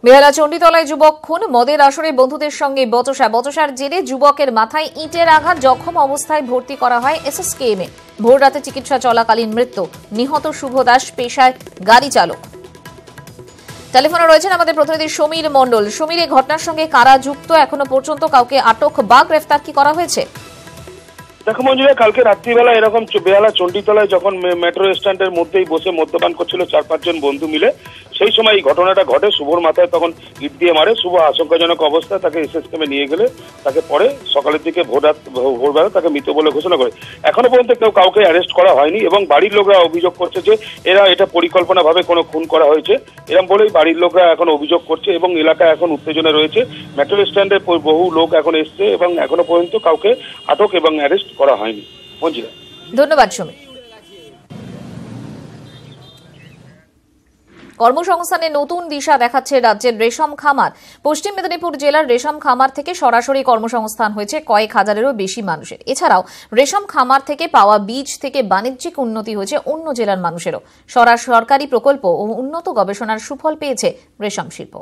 বেহালা চণ্ডীতলায় যুবক খুন, মদের আসরে বন্ধুদের সঙ্গে বচসার জেরে যুবকের মাথায় ইটের আঘাত, জখম অবস্থায় ভর্তি করা হয় এসএসকেএমে। ভোর রাতে চিকিৎসা চলাকালীন মৃত্যু। নিহত শুভ দাস, পেশায় গাড়ি চালক। টেলিফোনে রয়েছেন আমাদের প্রতিনিধি সমীর মণ্ডল। সমীর, এই ঘটনার সঙ্গে কারা যুক্ত, এখনো পর্যন্ত কাউকে আটক বা গ্রেফতার কি করা হয়েছে? দেখো মঞ্জুরা, কালকে রাত্রিবেলা এরকম বেহালা চণ্ডীতলায় যখন মেট্রো স্ট্যান্ডের মধ্যেই বসে মদ্যপান করছিল 4-5 জন বন্ধু মিলে, সেই সময় এই ঘটনাটা ঘটে। শুভর মাথায় তখন ইট দিয়ে মারে। শুভ আশঙ্কাজনক অবস্থায় তাকে এসএসকেএমে নিয়ে গেলে তাকে পরে সকালের দিকে ভোরবেলা তাকে মৃত বলে ঘোষণা করে। এখনো পর্যন্ত কাউকে অ্যারেস্ট করা হয়নি এবং বাড়ির লোকরা অভিযোগ করছে যে এটা পরিকল্পনাভাবে কোনো খুন করা হয়েছে, এরকম বলেই বাড়ির লোকরা এখন অভিযোগ করছে এবং এলাকায় এখন উত্তেজনা রয়েছে। মেট্রো স্ট্যান্ডে বহু লোক এখন এসছে এবং এখনো পর্যন্ত কাউকে আটক এবং অ্যারেস্ট করা হয়নি। মঞ্জুরা, ধন্যবাদ সমীর। কর্মসংস্থানে নতুন দিশা দেখাচ্ছে রাজ্যের রেশম খামার। পশ্চিম মেদিনীপুর জেলার রেশম খামার থেকে সরাসরি কর্মসংস্থান হয়েছে কয়েক হাজারেরও বেশি মানুষের। এছাড়াও রেশম খামার থেকে পাওয়া বীজ থেকে বাণিজ্যিক উন্নতি হয়েছে অন্য জেলার মানুষেরও। সরকারি প্রকল্প ও উন্নত গবেষণার সুফল পেয়েছে রেশম শিল্প।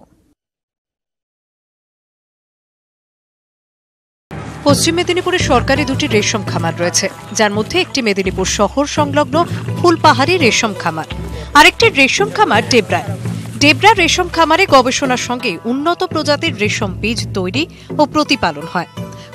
পশ্চিম মেদিনীপুরে সরকারি দুটি রেশম খামার রয়েছে, যার মধ্যে একটি মেদিনীপুর শহর সংলগ্ন ফুলপাহাড়ি রেশম খামার, আরেকটি রেশম খামার ডেবরা রেশম খামারে গবেষণার সঙ্গে উন্নত প্রজাতির রেশম বীজ তৈরি ও প্রতিপালন হয়।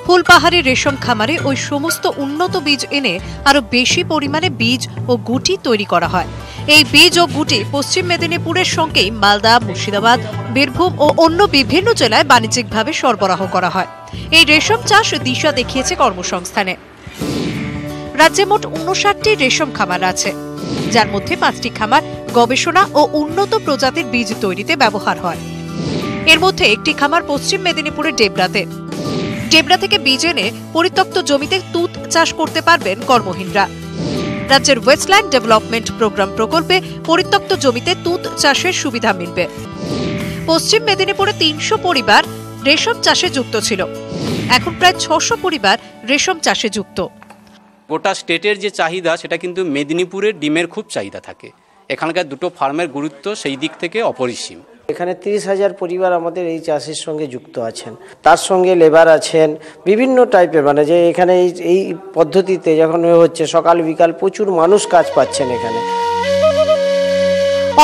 ফুলপাহাড়ি রেশম খামারে ওই সমস্ত উন্নত বীজ এনে আরো বেশি পরিমাণে বীজ ও গুটি তৈরি করা হয়। এই বীজ ও গুটি পশ্চিম মেদিনীপুরের সঙ্গেই মালদা, মুর্শিদাবাদ, বীরভূম ও অন্য বিভিন্ন জেলায় বাণিজ্যিকভাবে সরবরাহ করা হয়। এই রেশম চাষ দিশা দেখিয়েছে কর্মসংস্থানে। রাজ্যে মোট 59টি রেশম খামার আছে, যার মধ্যে 5টি খামার গবেষণা ও উন্নত প্রজাতির বীজ তৈরিতে ব্যবহার হয়। এর মধ্যে একটি খামার পশ্চিম মেদিনীপুরের ডেবরা থেকে বীজ এনে পরিত্যক্ত জমিতে তুঁত চাষ করতে পারবেন কর্মহীনরা। রাজ্যের ওয়েস্টল্যান্ড ডেভেলপমেন্ট প্রোগ্রাম প্রকল্পে পরিত্যক্ত জমিতে তুঁত চাষের সুবিধা মিলবে। পশ্চিম মেদিনীপুরে 300 পরিবার রেশম চাষে যুক্ত ছিল, এখন প্রায় 600 পরিবার রেশম চাষে যুক্ত। গোটা স্টেটের যে চাহিদা, সেটা কিন্তু মেদিনীপুরের ডিমের খুব চাহিদা থাকে। এখানকার দুটো ফার্মের গুরুত্ব সেই দিক থেকে অপরিসীম। এখানে 30,000 পরিবার আমাদের এই চাষের সঙ্গে যুক্ত আছেন, তার সঙ্গে লেবার আছেন, বিভিন্ন টাইপের, মানে যে এখানে এই পদ্ধতিতে যখন হচ্ছে সকাল বিকাল প্রচুর মানুষ কাজ পাচ্ছেন এখানে।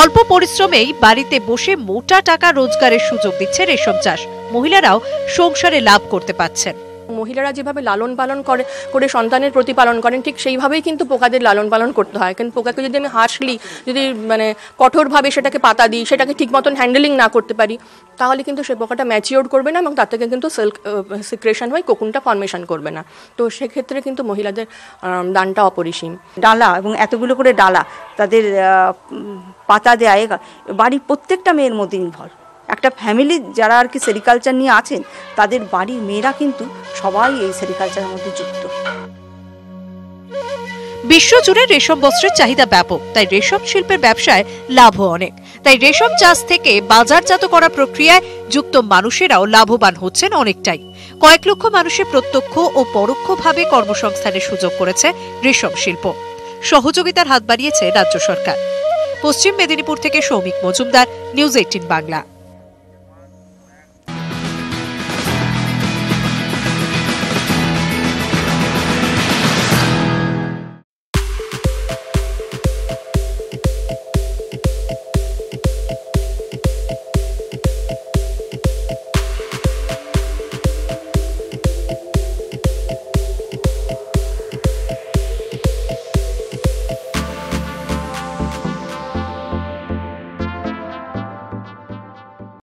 অল্প পরিশ্রমেই বাড়িতে বসে মোটা টাকা রোজগারের সুযোগ দিচ্ছে রেশম চাষ। মহিলারাও সংসারে লাভ করতে পাচ্ছেন। মহিলারা যেভাবে লালন পালন করে সন্তানের প্রতিপালন করেন, ঠিক সেইভাবেই কিন্তু পোকাদের লালন পালন করতে হয়। কিন্তু পোকাকে যদি আমি যদি কঠোরভাবে সেটাকে পাতা দিই, সেটাকে ঠিক মতন হ্যান্ডেলিং না করতে পারি, তাহলে কিন্তু সে পোকাটা ম্যাচিওর করবে না এবং তার থেকে কিন্তু সিল্ক সিক্রেশন হয়ে কোকুনটা ফর্মেশন করবে না। তো সেক্ষেত্রে কিন্তু মহিলাদের দানটা অপরিসীম। ডালা এবং এতগুলো করে ডালা তাদের পাতা দেয়, বাড়ির প্রত্যেকটা মেয়ের মধ্যে নির্ভর। একটা ফ্যামিলি যারা আর কি সেরিকালচার নিয়ে আছেন, তাদের বাড়ির মেয়েরা কিন্তু সবাই এই সেরিকালচারের মধ্যে যুক্ত। বিশ্বজুড়ে রেশম বস্ত্রের চাহিদা ব্যাপক, তাই রেশম শিল্পের ব্যবসায় লাভও অনেক। তাই রেশম চাষ থেকে বাজারজাত করা প্রক্রিয়ায় যুক্ত মানুষেরাও লাভবান হচ্ছেন অনেকটাই। কয়েক লক্ষ মানুষের প্রত্যক্ষ ও পরোক্ষভাবে কর্মসংস্থানের সুযোগ করেছে রেশম শিল্প। সহযোগিতার হাত বাড়িয়েছে রাজ্য সরকার। পশ্চিম মেদিনীপুর থেকে সৌমিক মজুমদার, নিউজ 18 বাংলা।